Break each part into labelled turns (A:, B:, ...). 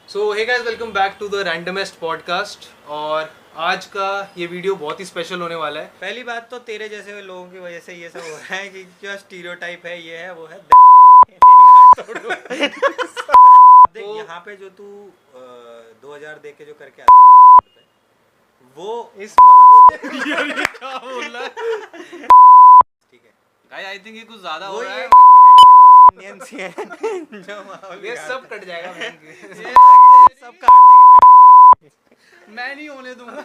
A: So hey guys, welcome back to the randomest podcast. और आज का ये वीडियो बहुत ही स्पेशल होने वाला है।
B: पहली बात तो तेरे जैसे लोगों की वजह से ये सब हो रहा है कि क्या स्टीरियोटाइप है, ये है वो है देख यहाँ पे जो तू 2000 देख के जो करके आता है जीबी रोड पे, वो
A: इस
C: ये क्या बोल रहा है?
B: ठीक है
C: गाइस आई थिंक ये कुछ ज्यादा हो
B: वो
C: रहा
B: ये
C: है।
B: इंडियंस ही हैं जो माहौल
A: ये
B: बिगाड़
A: सब
B: देते
A: कट जाएगा बहन के।
B: हैं। ये सब काट देंगे।
C: मैं नहीं होने दूंगा।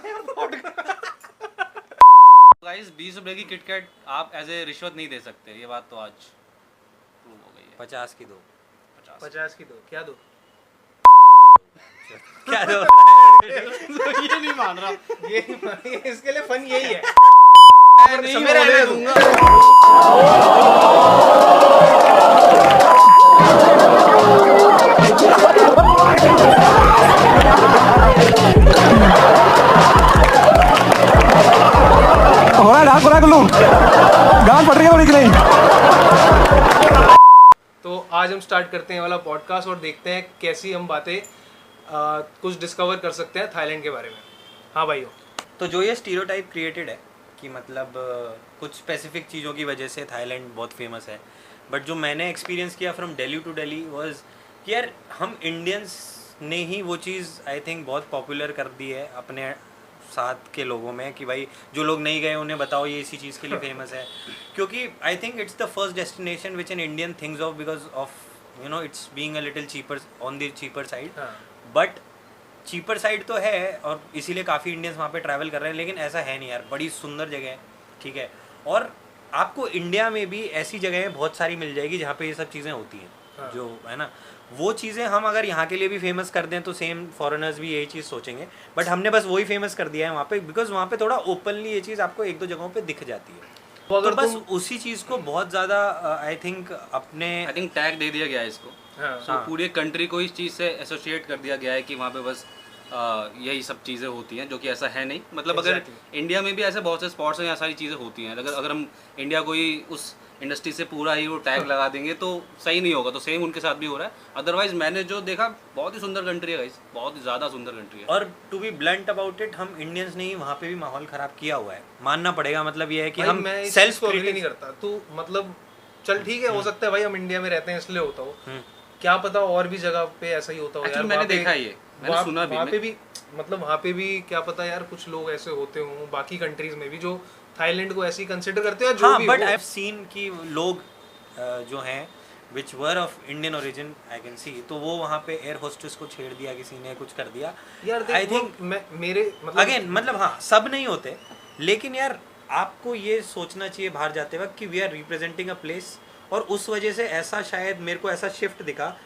C: गाइस 20 रुपए की किटकैट आप एज ए रिश्वत नहीं दे सकते, ये बात तो आज प्रूव हो गई है।
B: 50 की दो
A: 50 की दो, क्या दो?
B: क्या दो
C: ये नहीं मान रहा।
A: ये इसके लिए फन यही है।
C: मैं नहीं
A: समय
C: होने
A: रहने
C: दूंगा।
D: हो रहा ढाक रहा लूं गांड पट रही है निकले।
A: तो आज हम स्टार्ट करते हैं वाला पॉडकास्ट और देखते हैं कैसी हम बातें कुछ डिस्कवर कर सकते हैं थाईलैंड के बारे में। हाँ भाइयों,
B: तो जो ये स्टीरियोटाइप क्रिएटेड है कि मतलब कुछ स्पेसिफिक चीज़ों की वजह से थाईलैंड बहुत फेमस है, बट जो मैंने एक्सपीरियंस किया from Delhi to Delhi was कि यार हम इंडियंस ने ही वो चीज़ आई थिंक बहुत पॉपुलर कर दी है अपने साथ के लोगों में कि भाई जो लोग नहीं गए उन्हें बताओ ये इसी चीज़ के लिए फेमस है, क्योंकि I think it's the first destination which an Indian things of because of you know it's being a little cheaper on the cheaper side,
A: हाँ।
B: बट चीपर साइड तो है और इसीलिए काफ़ी इंडियंस वहाँ पे ट्रैवल कर रहे हैं, लेकिन ऐसा है नहीं यार, बड़ी सुंदर जगह है। ठीक है, और आपको इंडिया में भी ऐसी जगहें बहुत सारी मिल जाएगी जहाँ पे ये सब चीज़ें होती हैं।
A: हाँ।
B: जो है ना, वो चीज़ें हम अगर यहाँ के लिए भी फेमस कर दें तो सेम फॉरेनर्स भी यही चीज़ सोचेंगे, बट हमने बस वही फेमस कर दिया है वहाँ पे बिकॉज वहाँ पे थोड़ा ओपनली ये चीज़ आपको एक दो जगहों पे दिख जाती है।
A: तो अगर
B: तो बस उसी चीज़ को बहुत ज़्यादा आई थिंक अपने
C: आई थिंक टैग दे दिया गया है इसको।
A: हाँ।
C: सो पूरे कंट्री को इस चीज़ से एसोसिएट कर दिया गया है कि वहाँ पे बस यही सब चीज़ें होती हैं, जो कि ऐसा है नहीं। मतलब अगर
A: Exactly.
C: इंडिया में भी ऐसे बहुत से स्पॉट्स हैं यहाँ सारी चीज़ें होती हैं, अगर हम इंडिया को ही उस इंडस्ट्री से पूरा ही वो टैग लगा देंगे तो सही नहीं होगा। तो सेम उनके साथ भी हो रहा है। अदरवाइज मैंने जो देखा बहुत ही सुंदर कंट्री है गाइस, बहुत ही ज़्यादा सुंदर कंट्री है।
B: और to be blunt about it, हम इंडियंस ने ही वहाँ पे भी माहौल खराब किया हुआ है, मानना पड़ेगा। मतलब ये है कि
A: भाई,
B: हम
A: मैं इस
B: सेल्फ
A: चीज़ को agree नहीं करता। तू मतलब चल ठीक है, हो सकता है भाई हम इंडिया में रहते हैं इसलिए होता हो, क्या पता और भी जगह पे ऐसा ही होता हो।
C: Actually,
A: यार
C: मैंने
A: वहाँ पे-
C: देखा ही है, मैंने सुना भी।
A: वहाँ पे भी मतलब वहाँ पे भी क्या पता यार, कुछ लोग ऐसे होते हों बाकी कंट्रीज में भी जो थाईलैंड को ऐसे ही कंसिडर करते हैं। जो
B: हाँ,
A: भी
B: बट
A: हो।
B: आई हैव सीन कि लोग जो हैं which were of Indian origin I can see, तो वो वहाँ पे एयर होस्टेस को छेड़ दिया, किसी ने कुछ कर दिया।
A: यार
B: आई
A: देख
B: थिंक
A: मेरे मतलब
B: अगेन मतलब हाँ, सब नहीं होते, लेकिन यार आपको ये सोचना चाहिए बाहर जाते वक्त कि we are representing a place, और उस वजह से ऐसा शायद मेरे को ऐसा शिफ्ट दिखा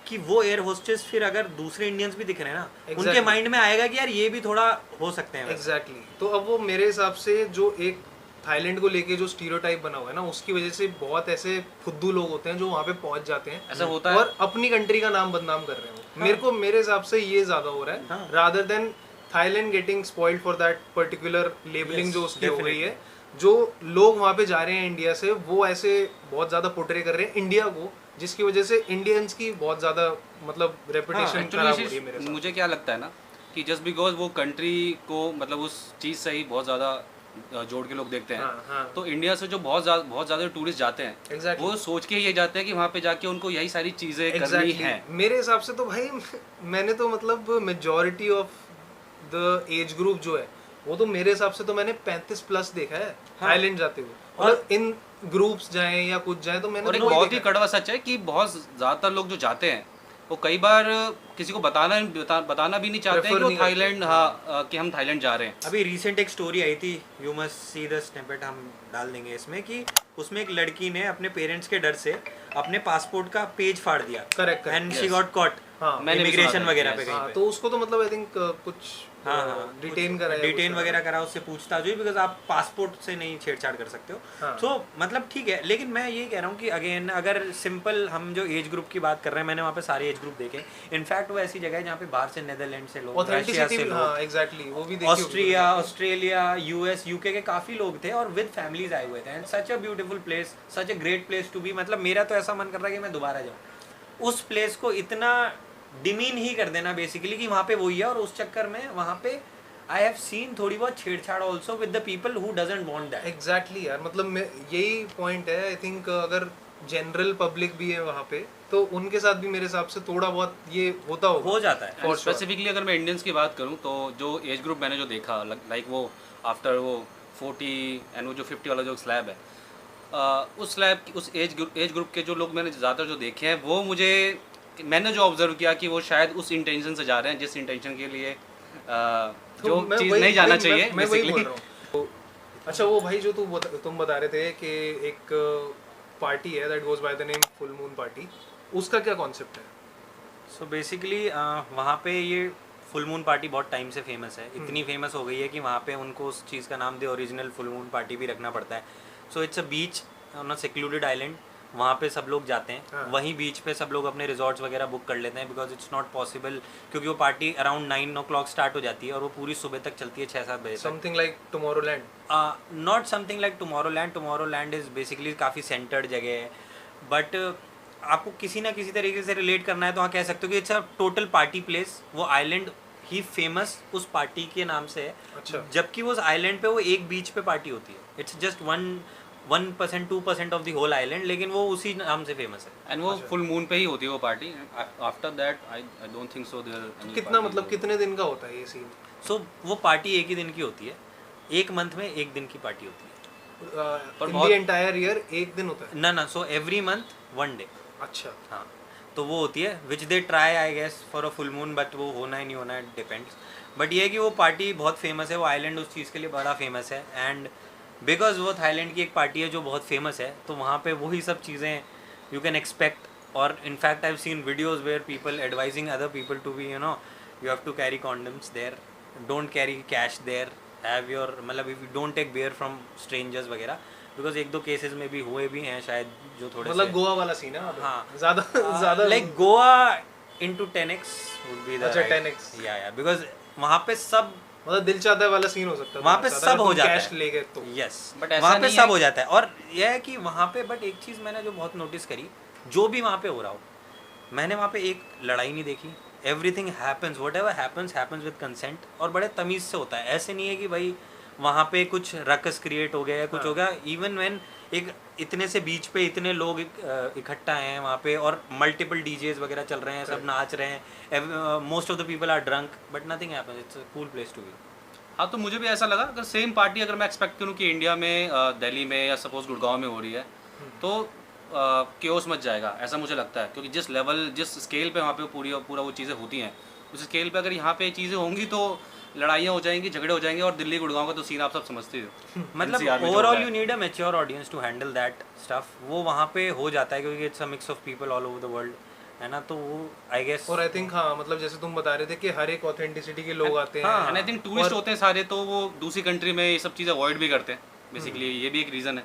B: कि वो एयर होस्टेस फिर अगर दूसरे इंडियंस भी दिख रहे हैं ना,
A: Exactly.
B: उनके माइंड में आएगा कि यार ये भी थोड़ा हो सकते हैं वैसे।
A: एग्जैक्टली तो अब वो मेरे हिसाब से जो एक थाईलैंड को लेके जो स्टीरियोटाइप बना हुआ है ना, उसकी वजह से बहुत ऐसे फुद्दू लोग होते हैं जो वहाँ पे पहुंच जाते हैं,
C: ऐसा होता है।
A: और अपनी कंट्री का नाम बदनाम कर रहे हैं। मेरे हिसाब से ये ज्यादा हो रहा है,
B: हाँ।
A: Rather than Thailand getting spoiled for that particular labelling
B: Yes,
A: जो उसकी हो गई है।
B: definitely.
A: जो लोग वहाँ पे जा रहे हैं इंडिया से, वो ऐसे बहुत ज्यादा पोर्ट्रे कर रहे हैं इंडिया को, जिसकी वजह से इंडियंस की बहुत ज्यादा मतलब रेपुटेशन
C: Actually,
A: खराब हो रही है मेरे साथ।
C: मुझे क्या लगता है ना कि जस्ट बिकॉज वो कंट्री को मतलब उस चीज़ से ही बहुत ज़्यादा जोड़ के लोग देखते हैं।
A: हाँ, हाँ।
C: तो इंडिया से जो बहुत ज़्यादा टूरिस्ट जाते हैं,
A: Exactly.
C: वो सोच के ये जाते हैं कि वहाँ पे जाके उनको यही सारी चीज़ें करनी
A: Exactly.
C: हैं।
A: मेरे हिसाब से तो भाई मैंने तो मतलब majority of the age group जो है, वो तो मेरे हिसाब से तो मैंने 35 प्लस देखा है थाईलैंड जाते हुए। मतलब इन ग्रुप्स जाएं या कुछ जाएं तो मैंने
C: और एक
A: तो वही
C: बहुत ही
A: देखा है।
C: कड़वा सच है कि बहुत ज़्यादातर लोग जो जाते हैं वो कई बार किसी को बताना भी नहीं चाहते हैं
A: Prefer
C: कि वो
A: नहीं करते।
C: थाईलैंड, हाँ, कि हम थाईलैंड जा रहे हैं।
B: अभी रिसेंट एक स्टोरी आई थी, you must see the snippet, हम डाल देंगे इसमें, कि उसमें एक लड़की ने अपने पेरेंट्स के डर से अपने पासपोर्ट का पेज फाड़ दिया,
A: Correct,
B: and she
C: yes.
B: Got caught
A: हाँ,
C: मैंने भी सुना
B: इमिग्रेशन
C: था,
B: वगैरह
C: yes.
B: पे कहीं
A: हाँ,
B: पे।
A: तो उसको तो मतलब आई थिंक कुछ
B: हाँ,
A: डिटेन करा है,
B: डिटेन
A: कुछ
B: वगैरह करा, उससे पूछताछ हुई बिकॉज आप पासपोर्ट से नहीं छेड़छाड़ कर सकते हो।
A: हाँ।
B: तो मतलब ठीक है, लेकिन मैं ये कह रहा हूँ कि अगेन अगर सिंपल हम जो एज ग्रुप की बात कर रहे हैं, मैंने वहाँ पे सारे एज ग्रुप देखे। इनफैक्ट वो ऐसी जगह है जहाँ पे बाहर से नेदरलैंड से लोग, रशिया
A: ऑथेंटिसिटी
B: से
A: भी,
B: लोग,
A: हाँ एग्जैक्टली, वो भी देखी होगी
B: ऑस्ट्रिया,
A: तुमने।
B: ऑस्ट्रेलिया, यूएस, यूके के काफी लोग थे और विद फैमिलीज आए हुए थे, and such a beautiful place, such a great place to be. मतलब मेरा तो ऐसा मन कर रहा है कि मैं दोबारा जाऊँ उस प्लेस को। इतना डिमीन ही कर देना बेसिकली कि वहाँ पे वही है, और उस चक्कर में वहाँ पे आई हैव सीन थोड़ी बहुत छेड़छाड़ also with the people who doesn't want that.
A: Exactly यार, मतलब मैं यही पॉइंट है। आई थिंक अगर जनरल पब्लिक भी है वहाँ पे तो उनके साथ भी मेरे हिसाब से थोड़ा बहुत ये होता होगा।
B: हो जाता है।
C: और स्पेसिफिकली अगर मैं इंडियंस की बात करूं तो जो एज ग्रुप मैंने जो देखा, लाइक वो आफ्टर वो 40 एंड वो जो 50 वाला जो स्लैब है, उस स्लैब उस एज ग्रुप के जो लोग मैंने ज़्यादातर जो देखे हैं, वो मैंने जो ऑब्जर्व किया कि वो शायद उस इंटेंशन से जा रहे हैं जिस इंटेंशन के लिए जो
A: तो मैं
C: चीज़
A: वही-
C: नहीं जाना
A: वही-
C: चाहिए
A: मैं वही बोल
C: बेसिकली।
A: रहा हूँ। तो अच्छा, वो भाई जो तुम बता रहे थे कि एक पार्टी है that goes by the name full moon party, उसका क्या कॉन्सेप्ट है?
B: सो बेसिकली वहाँ पे ये फुल मून पार्टी बहुत टाइम से फेमस है, इतनी फेमस हो गई है कि वहाँ पे उनको उस चीज़ का नाम दे ओरिजिनल फुल मून पार्टी भी रखना पड़ता है। So it's a beach on a secluded island, वहाँ पे सब लोग जाते हैं।
A: हाँ।
B: वहीं बीच पे सब लोग अपने रिजॉर्ट्स वगैरह बुक कर लेते हैं, बिकॉज इट्स नॉट पॉसिबल, क्योंकि वो पार्टी अराउंड 9 o'clock स्टार्ट हो जाती है और वो पूरी सुबह तक चलती है, 6-7 बजे तक।
A: Something like Tomorrowland?
B: Not something like Tomorrowland is basically काफ़ी सेंटर्ड जगह है, बट आपको किसी ना किसी तरीके से रिलेट करना है तो वहाँ कह सकते हो कि it's a total party place. वो आइलैंड ही फेमस उस पार्टी के नाम से है।
A: अच्छा।
B: जबकि वो उस आइलैंड पे वो एक बीच पे पार्टी होती है, it's just 1% 2% of the whole island, लेकिन वो उसी नाम से फेमस है।
C: एंड वो फुल मून पे ही होती है वो party. After that I don't think so there
A: कितना मतलब कितने दिन का होता है ये सीन?
B: सो वो पार्टी एक ही दिन की होती है, एक मंथ में एक दिन की पार्टी होती है।
C: पर
A: इन
C: बहुत-
A: द एंटायर ईयर एक दिन होता है?
B: ना, सो एवरी मंथ 1 डे।
A: अच्छा।
B: हाँ, तो वो होती है which they try I guess for a full moon, but वो होना ही नहीं होना, इट डिपेंड्स। बट ये है कि वो पार्टी बहुत फेमस है, वो आइलैंड उस चीज़ के लिए बड़ा फेमस है, एंड बिकॉज वो थाईलैंड की एक पार्टी है जो बहुत फेमस है, तो वहाँ पे वही सब चीज़ें यू कैन एक्सपेक्ट। और in fact I have seen videos where people advising other people to be you have to carry condoms there, don't carry cash there, have your मतलब if you don't take beer from strangers वगैरह, because 1-2 cases में भी हुए भी हैं शायद जो थोड़े
A: मतलब
B: से
A: गोवा वाला सीन है वहाँ पे?
B: हाँ।
A: ज्यादा
B: like Goa into 10x would be the
A: अच्छा,
B: right.
A: 10x.
B: yeah because वहाँ पे सब
A: मतलब दिल चाहता है वाला सीन हो सकता है
B: वहाँ पे सब हो जाता
A: कैश
B: है।
A: ले गए तो।
B: यस,
C: But ऐसा
B: वहाँ पे
C: नहीं
B: सब
C: है
B: हो जाता है। और यह है कि वहाँ पे बट एक चीज़ मैंने जो बहुत नोटिस करी, जो भी वहाँ पे हो रहा हो, मैंने वहाँ पे एक लड़ाई नहीं देखी। Everything happens, what ever happens with consent, और बड़े तमीज़ से होता है। ऐसे नहीं है कि भाई वहाँ पे कुछ रकस क्रिएट हो गया या कुछ हो गया। इवन व्हेन एक इतने से बीच पे इतने लोग इकट्ठा हैं वहाँ पे, और मल्टीपल डीजेज वगैरह चल रहे हैं, सब नाच रहे हैं, most of the people are drunk, but nothing happens, it's a cool place to be.
C: हाँ, तो मुझे भी ऐसा लगा। अगर सेम पार्टी अगर मैं एक्सपेक्ट करूँ कि इंडिया में दिल्ली में या सपोज गुड़गांव में हो रही है, तो केओस मच जाएगा, ऐसा मुझे लगता है। क्योंकि जिस स्केल पे वहाँ पे पूरा वो चीज़ें होती हैं, उस स्केल पे अगर यहाँ पे चीज़ें होंगी तो लड़ाइयाँ हो जाएंगी, झगड़े हो जाएंगे। और दिल्ली गुड़गांव का तो सीन आप सब समझते हो।
B: मतलब
C: NCR में जो
B: ओवरऑल
C: हो
B: यू
C: रहा है।
B: Need a mature audience to handle that stuff. वो वहाँ पे हो जाता है क्योंकि it's a mix of people all over the world, है ना। तो वो आई गेस,
A: और आई थिंक हाँ, मतलब जैसे तुम बता रहे थे कि हर एक ऑथेंटिसिटी के लोग आते हैं।
B: हाँ।
C: एंड आई थिंक टूरिस्ट होते हैं सारे, तो वो दूसरी कंट्री में ये सब चीज़ें अवॉइड भी करते हैं बेसिकली। ये भी एक रीज़न है।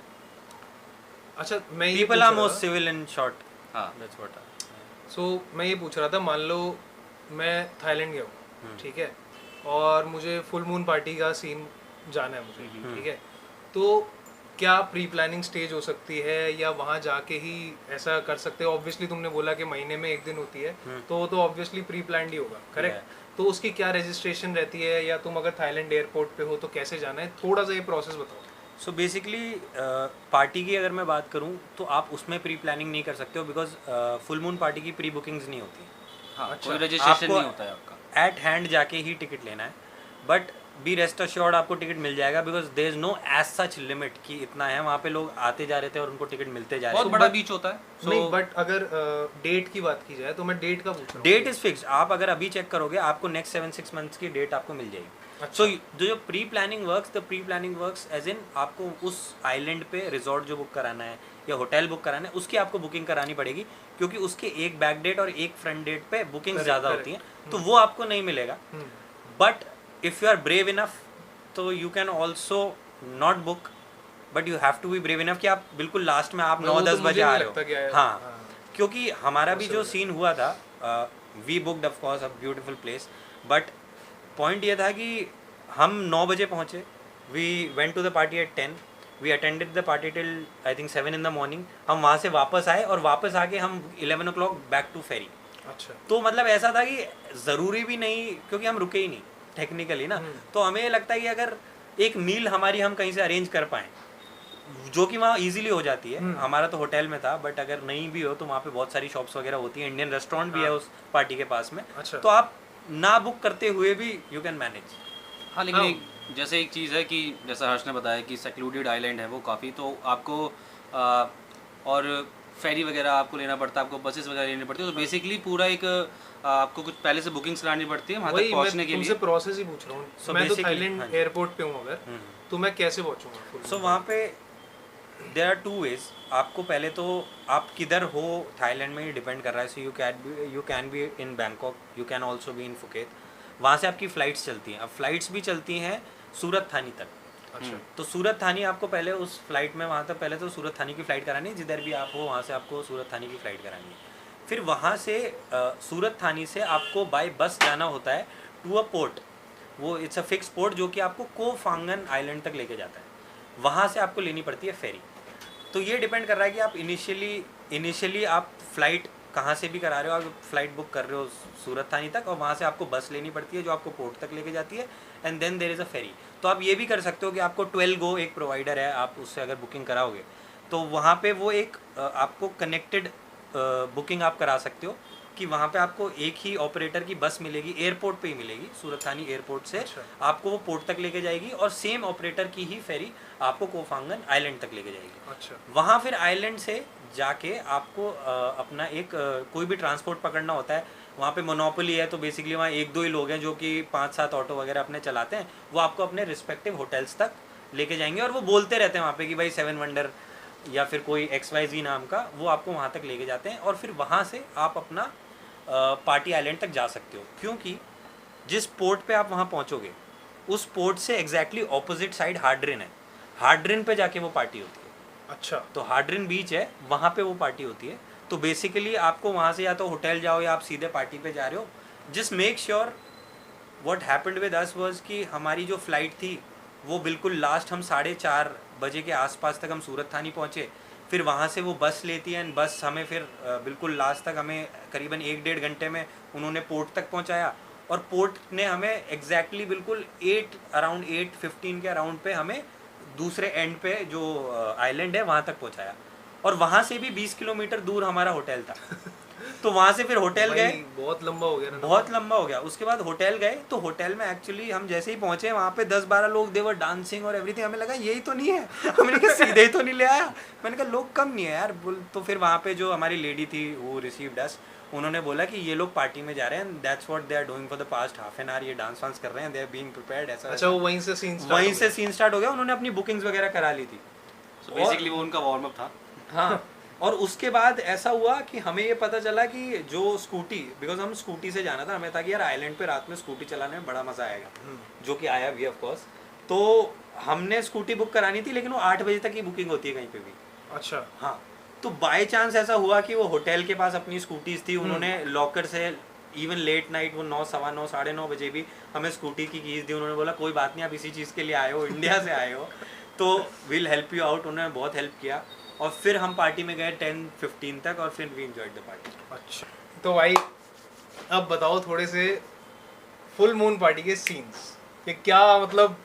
A: अच्छा, मैं ये
B: पीपल
A: पूछ
B: आर
A: रहा
B: मोस्ट
A: था-
B: सिविल इन शॉर्ट,
C: हाँ,
B: दैट्स व्हाट।
A: सो मैं ये पूछ रहा था, मान लो मैं थाईलैंड गया हूँ, ठीक है, और मुझे फुल मून पार्टी का सीन जाना है मुझे, ठीक है, तो क्या प्री प्लानिंग स्टेज हो सकती है या वहाँ जाके ही ऐसा कर सकते हो? ऑब्वियसली तुमने बोला कि महीने में एक दिन होती है, तो वो तो ऑब्वियसली प्री प्लान्ड ही होगा, करेक्ट? तो उसकी क्या रजिस्ट्रेशन रहती है, या तुम अगर थाईलैंड एयरपोर्ट पे हो तो कैसे जाना है? थोड़ा सा ये प्रोसेस बताओ।
B: सो बेसिकली पार्टी की अगर मैं बात करूँ तो आप उसमें प्री प्लानिंग नहीं कर सकते हो, बिकॉज फुल मून पार्टी की प्री बुकिंग्स नहीं होती।
C: हाँ,
A: अच्छा,
C: कोई रजिस्ट्रेशन
B: आपको
C: नहीं होता है आपका।
B: एट हैंड जाके ही टिकट लेना है, बट बी रेस्ट अश्योर्ड आपको टिकट मिल जाएगा, because there is no as such limit कि इतना है। वहाँ पे लोग आते जा रहे थे और उनको टिकट मिलते जा रहे
C: बहुत
B: थे।
C: बड़ा बीच होता है।
A: नहीं, बट अगर डेट की बात की जाए तो मैं डेट का पूछ रहा हूँ।
B: Date is fixed. आप अगर अभी चेक करोगे आपको नेक्स्ट 7-6 मंथ्स की डेट आपको मिल जाएगी। सो जो pre planning works as in आपको उस आइलैंड पे रिजॉर्ट जो बुक कराना है या होटल बुक कराना है, उसकी आपको बुकिंग करानी पड़ेगी, क्योंकि उसके एक बैक डेट और एक फ्रंट डेट पे बुकिंग ज़्यादा होती हैं, तो वो आपको नहीं मिलेगा। But if you are brave enough तो you can also not book, but you have to be brave enough कि आप बिल्कुल लास्ट में आप
A: वो तो
B: 9-10
A: मुझे
B: बजे आ
A: नहीं
B: रहे
A: लगता कि
B: हो।
A: आया-
B: हाँ,
A: हाँ।
B: क्योंकि हमारा भी जो सीन हुआ था, we booked of course a beautiful place, but point ये था कि हम 9 बजे पहुँचे, we went to the party at 10, we attended the party till I think 7 in the morning। हम वहाँ से वापस आए और वापस आके हम 11 o'clock बैक टू फेरी।
A: अच्छा।
B: तो मतलब ऐसा था कि ज़रूरी भी नहीं, क्योंकि हम रुके ही नहीं टेक्निकली ना, तो हमें लगता है कि अगर एक मील हमारी हम कहीं से अरेंज कर पाएँ, जो कि वहाँ इजीली हो जाती है, हमारा तो होटल में था, बट अगर नहीं भी हो तो वहाँ पे बहुत सारी शॉप्स वगैरह होती है, इंडियन रेस्टोरेंट भी है उस पार्टी के पास में,
A: अच्छा।
B: तो आप ना बुक करते हुए भी यू कैन मैनेज।
C: हाँ, लेकिन जैसे एक चीज़ है कि जैसा हर्ष ने बताया कि सेक्लूडेड आइलैंड है वो काफ़ी, तो आपको और फेरी वगैरह आपको लेना पड़ता है, आपको बसेस वगैरह लेनी पड़ती है, तो बेसिकली पूरा एक आपको कुछ पहले से बुकिंग्स करानी पड़ती है वहाँ तक पहुँचने के लिए।
A: तुमसे प्रोसेस ही पूछ रहा हूँ।
B: So
A: मैं तो
B: basically,
A: थाईलैंड
B: हाँ जी।
A: एयरपोर्ट पे हूँ अगर, तो मैं कैसे पहुँचूंगा?
B: सो वहाँ पे देयर आर 2 वेज। आपको पहले तो आप किधर हो थाईलैंड में ही डिपेंड कर रहा है। So you can be in Bangkok, you can also be in Phuket. वहाँ से आपकी फ़्लाइट्स चलती हैं। अब फ्लाइट्स भी चलती हैं सूरत थानी तक।
A: अच्छा।
B: तो सूरत थानी आपको पहले उस फ्लाइट में वहाँ तक पहले तो सूरत थानी की फ़्लाइट करानी है, जिधर भी आप हो वहाँ से आपको सूरत थानी की फ़्लाइट करानी है। फिर वहाँ से सूरत थानी से आपको बाय बस जाना होता है टू अ पोर्ट। वो इट्स अ फिक्स पोर्ट जो कि आपको को फांगन आइलैंड तक लेके जाता है। वहाँ से आपको लेनी पड़ती है फेरी। तो ये डिपेंड कर रहा है कि आप इनिशियली आप फ़्लाइट कहाँ से भी करा रहे हो, आप फ़्लाइट बुक कर रहे हो सूरत थानी तक, और वहाँ से आपको बस लेनी पड़ती है जो आपको पोर्ट तक लेके जाती है, and then there is a ferry. तो आप ये भी कर सकते हो कि आपको 12 गो एक प्रोवाइडर है, आप उससे अगर बुकिंग कराओगे तो वहाँ पे वो एक आपको कनेक्टेड बुकिंग आप करा सकते हो कि वहाँ पे आपको एक ही ऑपरेटर की बस मिलेगी, एयरपोर्ट पे ही मिलेगी, सूरत थानी एयरपोर्ट से।
A: अच्छा।
B: आपको वो पोर्ट तक लेके जाएगी और सेम ऑपरेटर की ही फेरी आपको कोफांगन आइलैंड तक लेके जाएगी।
A: अच्छा।
B: वहाँ फिर आइलैंड से जाके आपको अपना एक कोई भी ट्रांसपोर्ट पकड़ना होता है। वहाँ पे मोनोपोली है, तो बेसिकली वहाँ 1-2 ही लोग हैं जो कि 5-7 ऑटो वगैरह अपने चलाते हैं। वो आपको अपने रिस्पेक्टिव होटल्स तक लेके जाएंगे और वो बोलते रहते हैं वहाँ पे कि भाई 7 वंडर या फिर कोई XYZ नाम का, वो आपको वहाँ तक लेके जाते हैं और फिर वहाँ से आप अपना पार्टी आइलैंड तक जा सकते हो। क्योंकि जिस पोर्ट पे आप वहाँ पहुँचोगे उस पोर्ट से एग्जैक्टली ऑपोजिट साइड हार्ड्रिन है। हार्ड्रिन पे जाके वो पार्टी होती है।
A: अच्छा।
B: तो हार्ड्रिन बीच है, वहाँ पे वो पार्टी होती है। तो बेसिकली आपको वहाँ से या तो होटल जाओ या आप सीधे पार्टी पे जा रहे हो। Just make sure what happened with us was कि हमारी जो फ्लाइट थी वो बिल्कुल लास्ट, हम 4:30 बजे के आसपास तक हम सूरत थानी पहुँचे। फिर वहाँ से वो बस लेती है एंड बस हमें फिर बिल्कुल लास्ट तक हमें करीबन 1-1.5 घंटे में उन्होंने पोर्ट तक पहुँचाया। और पोर्ट ने हमें एग्जैक्टली बिल्कुल अराउंड 8:15 के अराउंड पे हमें दूसरे एंड पे जो आइलैंड है वहाँ तक पहुँचाया। और वहाँ से भी 20 किलोमीटर दूर हमारा होटल था। तो वहाँ से फिर होटल
A: भाई,
B: गए।
A: बहुत लंबा हो गया ना।
B: बहुत लंबा हो गया। उसके बाद होटल गए, तो होटल में एक्चुअली हम जैसे ही पहुँचे वहाँ पे 10-12 लोग देवर डांसिंग और एवरीथिंग। हमें लगा यही तो नहीं है। हमने कहा सीधे ही तो नहीं ले आया। मैंने कहा लोग कम नहीं है यार। तो फिर वहाँ पे जो हमारी लेडी थी वो रिसीव्ड अस, उन्होंने बोला कि ये लोग पार्टी में जा रहे हैं, that's what they are doing for the past half an hour. ये डांस वांस कर रहे हैं, दे आर बीइंग प्रिपेयर्ड। ऐसा
A: अच्छा, वो वहीं से सीन
B: स्टार्ट हो गया। उन्होंने अपनी बुकिंग्स वगैरह करा ली थी।
C: सो बेसिकली वो उनका वार्म अप था।
B: हाँ। और उसके बाद ऐसा हुआ कि हमें ये पता चला कि जो स्कूटी, बिकॉज हम स्कूटी से जाना था, हमें था कि यार आइलैंड पे रात में स्कूटी चलाने में बड़ा मज़ा आएगा, जो कि आया भी ऑफ कोर्स। तो हमने स्कूटी बुक करानी थी, लेकिन वो 8 बजे तक ही बुकिंग होती है कहीं पे भी।
A: अच्छा।
B: हाँ। तो बाय चांस ऐसा हुआ कि वो होटल के पास अपनी स्कूटीज़ थी, उन्होंने लॉकर से इवन लेट नाइट वो 9, 9:15, 9:30 बजे भी हमें स्कूटी की कीज़ दी। उन्होंने बोला कोई बात नहीं, आप इसी चीज़ के लिए आए हो, इंडिया से आए हो, तो विल हेल्प यू आउट। उन्होंने बहुत हेल्प किया। और फिर हम पार्टी में गए 10-15 तक और फिर वी एंजॉयड द पार्टी।
A: अच्छा, तो भाई अब बताओ थोड़े से फुल मून पार्टी के सीन्स कि क्या मतलब,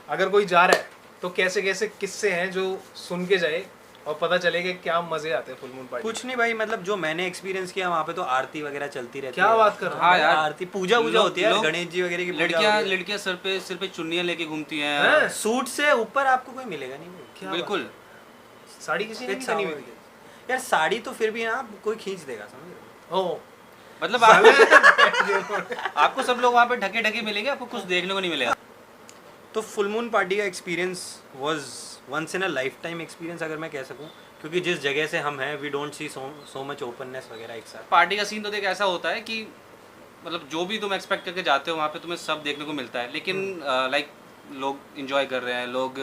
A: अगर कोई जा रहा है तो कैसे कैसे किस्से हैं जो सुन के जाए और पता चले कि क्या मजे आते हैं फुल मून पार्टी।
B: कुछ नहीं भाई, मतलब जो मैंने एक्सपीरियंस किया वहाँ पे तो आरती वगैरह चलती रहती है।
A: क्या बात कर रहे हो?
C: हाँ यार,
B: आरती पूजा होती है, गणेश जी वगैरह की
C: लड़कियां सिर पे चुन्नियां लेके घूमती हैं।
B: सूट से ऊपर आपको कोई मिलेगा नहीं भाई।
C: बिल्कुल।
A: साड़ी किसी ने नहीं मिलती
B: यार। साड़ी तो फिर भी ना कोई खींच देगा, समझ रहे
A: हो?
C: मतलब आपको सब लोग वहाँ पे ढके ढके मिलेंगे, आपको कुछ देखने को नहीं मिलेगा।
B: तो फुल मून पार्टी का experience was once in a lifetime experience, अगर मैं कह सकूँ, क्योंकि जिस जगह से हम हैं we don't see so much openness वगैरह एक साथ।
C: पार्टी का सीन तो देख ऐसा होता है कि मतलब जो भी तुम एक्सपेक्ट करके जाते हो वहाँ पे तुम्हें सब देखने को मिलता है। लेकिन लाइक लोग इंजॉय कर रहे हैं, लोग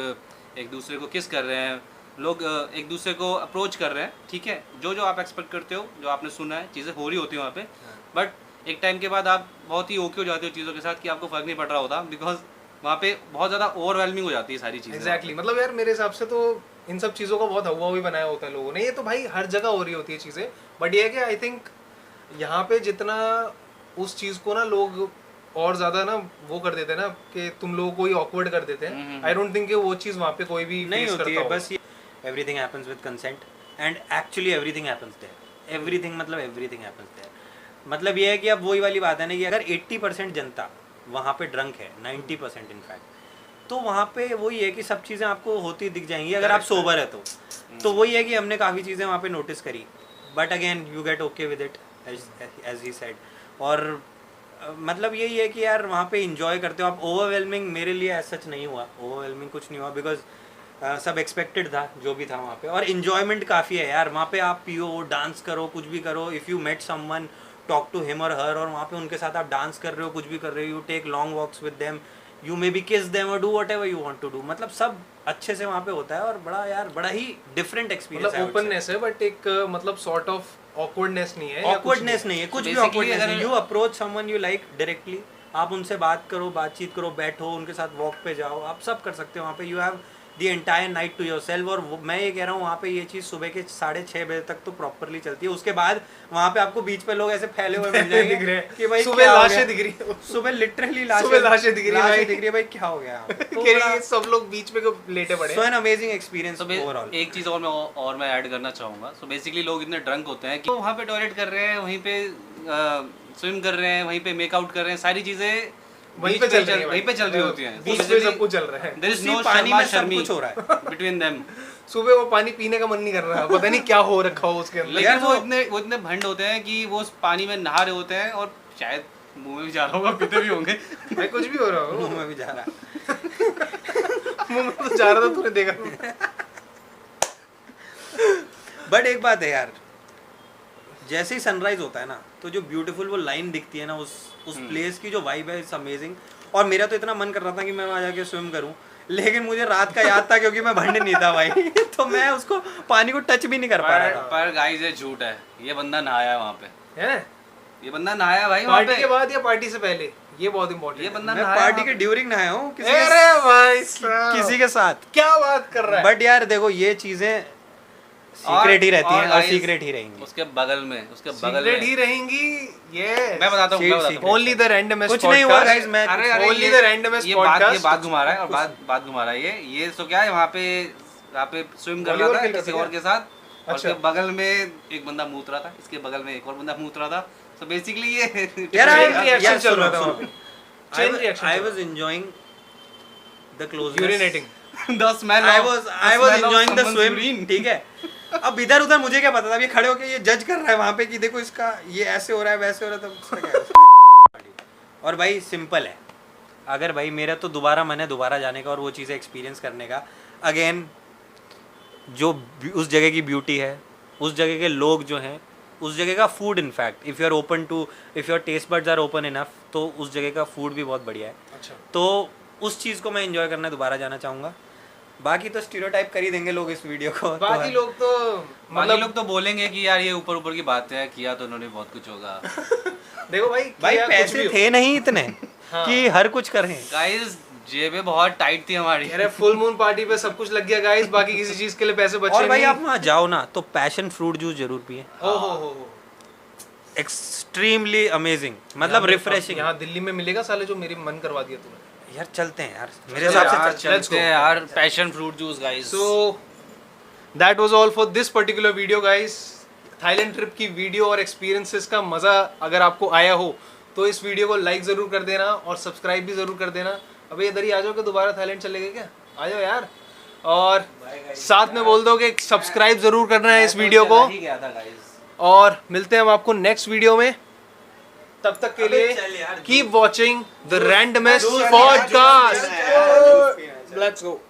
C: एक दूसरे को किस कर रहे हैं, लोग एक दूसरे को अप्रोच कर रहे हैं, ठीक है, जो जो आप एक्सपेक्ट करते हो, जो आपने सुना है, चीज़ें हो रही होती हैं वहाँ पे। बट एक टाइम के बाद आप बहुत ही ओके हो जाते हो चीज़ों के साथ कि आपको फ़र्क नहीं पड़ रहा होता, बिकॉज वहाँ पे बहुत ज़्यादा ओवरवेलमिंग हो जाती है सारी चीज़ें।
A: एग्जैक्टली, मतलब यार मेरे हिसाब से तो इन सब चीज़ों का बहुत हवा भी बनाया होता है लोगों ने। ये तो भाई हर जगह हो रही होती है चीज़ें, बट ये है कि आई थिंक यहाँ पे जितना उस चीज को ना लोग और ज्यादा ना वो कर देते हैं ना कि तुम लोगों को ही ऑकवर्ड कर देते हैं, आई डोंट थिंक कि वो चीज वहाँ पे कोई भी
B: नहीं
A: face
B: होती
A: करता
B: है।
A: होगा।
B: बस everything happens with consent and actually everything happens there. Everything मतलब एवरीथिंग हैपेंस देयर। मतलब ये है कि अब वही वाली बात है ना कि अगर 80% जनता वहाँ पे ड्रंक है, 90% इनफैक्ट, तो वहाँ पे वही है कि सब चीज़ें आपको होती दिख जाएंगी अगर आप सोबर है तो वही है कि हमने काफ़ी चीज़ें वहाँ पे नोटिस करी, but again you get okay with it as he said. और मतलब यही है कि यार वहाँ पे इंजॉय करते हो आप। ओवरवेलमिंग मेरे लिए ऐसा सच नहीं हुआ, ओवरवेलमिंग कुछ नहीं हुआ, बिकॉज सब एक्सपेक्टेड था जो भी था वहाँ पे। और इन्जॉयमेंट काफ़ी है यार वहाँ पे, आप पियो, डांस करो, कुछ भी करो। If you met someone, talk to him और हर, और वहाँ पे उनके साथ आप डांस कर रहे हो, कुछ भी कर रहे हो, you take long walks with them, you may be kiss them और do whatever you want to do. मतलब सब अच्छे से वहाँ पे होता है और बड़ा यार बड़ा ही डिफरेंट एक्सपीरियंस है।
A: मतलब ओपननेस है बट एक मतलब सॉर्ट ऑफ ऑकवर्डनेस नहीं है,
B: ऑकवर्डनेस नहीं है, कुछ भी ऑकवर्डनेस नहीं। You approach someone you like directly, आप उनसे बात करो, बातचीत करो, बैठो, उनके साथ वॉक पे जाओ, आप सब कर सकते हो वहाँ पे। You have the entire night to yourself. और मैं ये कह रहा हूँ वहाँ पे ये चीज़ सुबह के 6:30 बजे तक तो प्रॉपरली चलती है। उसके बाद वहाँ पे आपको बीच पे लोग ऐसे फैले हुए मिल जाएंगे
A: दिख रहे हैं
B: कि भाई
A: सुबह लाशें दिख रही है,
B: सुबह लिटरली
A: सुबह लाशें दिख रही है भाई।
B: दिख रही है भाई, क्या हो गया
A: कह रही है सब लोग बीच में लेटे पड़े
B: सो एन अमेजिंग एक्सपीरियंस
C: तो
B: ओवरऑल।
C: एक चीज़ और मैं ऐड करना चाहूँगा। सो बेसिकली लोग इतने ड्रंक होते हैं कि वहाँ पे टॉयलेट कर रहे हैं, वहीं पे स्विम कर रहे हैं, वहीं पे मेकआउट कर रहे हैं, सारी चीज़ें
A: वहीं पे चल रही है,
C: वहीं पे चल रही होती हैं।
A: बीच पे सब कुछ चल रहा है।
C: देयर इज नो
B: पानी में सब
C: शर्मी
B: कुछ हो रहा है
C: बिटवीन देम।
A: सुबह वो पानी पीने का मन नहीं कर रहा, पता नहीं क्या हो रखा हो उसके अंदर।
C: लेकिन वो इतने भंड होते हैं कि वो उस पानी में नहा रहे होते हैं और शायद मुंह में भी जा रहा होगा, पीते भी होंगे।
A: भाई कुछ भी हो रहा हो,
B: मुंह में भी जा रहा है।
A: मुंह में तो जा रहा था, तूने देखा।
B: बट एक बात है यार, जैसे ही सनराइज होता है ना तो जो ब्यूटीफुल वो लाइन दिखती है ना उस प्लेस की जो वाइब है, इट्स अमेजिंग। और मेरा तो इतना मन कर रहा था कि मैं वहाँ जाके स्विम करूँ, लेकिन मुझे रात का याद था क्योंकि मैं भंड नहीं था भाई तो मैं उसको पानी को टच भी नहीं कर पा रहा था।
C: पर गाइस ये झूठ है, ये बंदा नहाया है वहाँ पे।
A: है
C: ये बंदा नहाया भाई वहाँ
A: पार्टी
C: पे।
A: के बाद या पार्टी से पहले, ये बहुत इंपॉर्टेंट
C: ये
A: है।
C: बंदा
B: मैं
C: नहाया
B: पार्टी
C: वहाँ
B: के ड्यूरिंग नहाया हूँ
A: अरे भाई साहब,
B: किसी के साथ।
A: क्या बात कर रहा है।
B: बट यार देखो ये चीजें सीक्रेट ही रहती हैं और सीक्रेट ही रहेंगी।
C: उसके बगल में
A: सीक्रेट ही रहेंगी ये।
C: मैं बताता हूँ
A: ओनली द रैंडमस्ट
B: कुछ नहीं हुआ गाइस, मैं
A: ओनली द रैंडमस्ट
C: ये
A: पॉडकास्ट।
C: बात घुमा रहा है और बात घुमा रहा है ये सो क्या है वहाँ पे स्विम कर रहा था किसी और के साथ, और उसके बगल में एक बंदा मूत रहा था, इसके बगल में एक और बंदा मूत रहा था। सो बेसिकली ये
A: रिएक्शन चल रहा था वहाँ पे। Chain reaction.
B: I was enjoying the closeness.
A: Urinating.
C: the smell
B: I
C: of-
B: was
C: the smell of
B: enjoying the
C: someone's
B: swim.
C: urine.
B: ठीक है, अब इधर उधर मुझे क्या पता था, ये खड़े होके ये जज कर रहा है वहाँ पे कि देखो इसका ये ऐसे हो रहा है वैसे हो रहा है, तो उसका क्या है? और भाई सिंपल है, अगर भाई मेरा तो दोबारा मन है दोबारा जाने का और वो चीज़ें एक्सपीरियंस करने का। अगेन जो उस जगह की ब्यूटी है, उस जगह के लोग जो हैं, उस जगह का food, in fact if you are open to, if your taste buds are open enough, तो उस जगह का फूड भी बहुत बढ़िया है।
A: अच्छा,
B: तो उस चीज़ को मैं एंजॉय करना दोबारा जाना चाहूँगा। बाकी तो स्टीरियोटाइप कर ही देंगे लोग इस वीडियो को।
A: बाकी लोग तो
C: बाकी
A: मतलब
C: लोग तो बोलेंगे कि यार ये ऊपर ऊपर की बात है, किया तो उन्होंने बहुत कुछ होगा।
A: देखो भाई
B: भाई
A: किया कुछ
B: पैसे
A: भी
B: थे नहीं इतने
A: हाँ।
B: कि हर कुछ करें।
C: गाइस जेबें बहुत टाइट थी हमारी।
A: अरे फुल मून पार्टी पे सब कुछ लग गया गाइस, बाकी किसी चीज के लिए पैसे बचे
B: और भाई
A: नहीं।
B: आप वहाँ जाओ ना तो पैशन फ्रूट जूस जरूर पिए,
A: हो
B: एक्सट्रीमली अमेजिंग, मतलब रिफ्रेशिंग।
A: यहाँ दिल्ली में मिलेगा साले जो मेरी मन करवा दिया तूने।
B: यार चलते हैं यार, मेरे हिसाब से
A: let's
C: चलते
A: go.
C: हैं यार, passion fruit juice guys.
A: So that was all for this particular video guys. Thailand trip की वीडियो और एक्सपीरियंसेस का मज़ा अगर आपको आया हो तो इस वीडियो को लाइक ज़रूर कर देना और सब्सक्राइब भी ज़रूर कर देना। अबे इधर ही आ जाओ कि दोबारा थाईलैंड चलेंगे क्या, आ जाओ यार। और साथ में बोल दो कि सब्सक्राइब ज़रूर करना है इस वीडियो को, और मिलते हैं हम आपको नेक्स्ट वीडियो में। तब तक के लिए keep watching the randomest podcast. Let's go.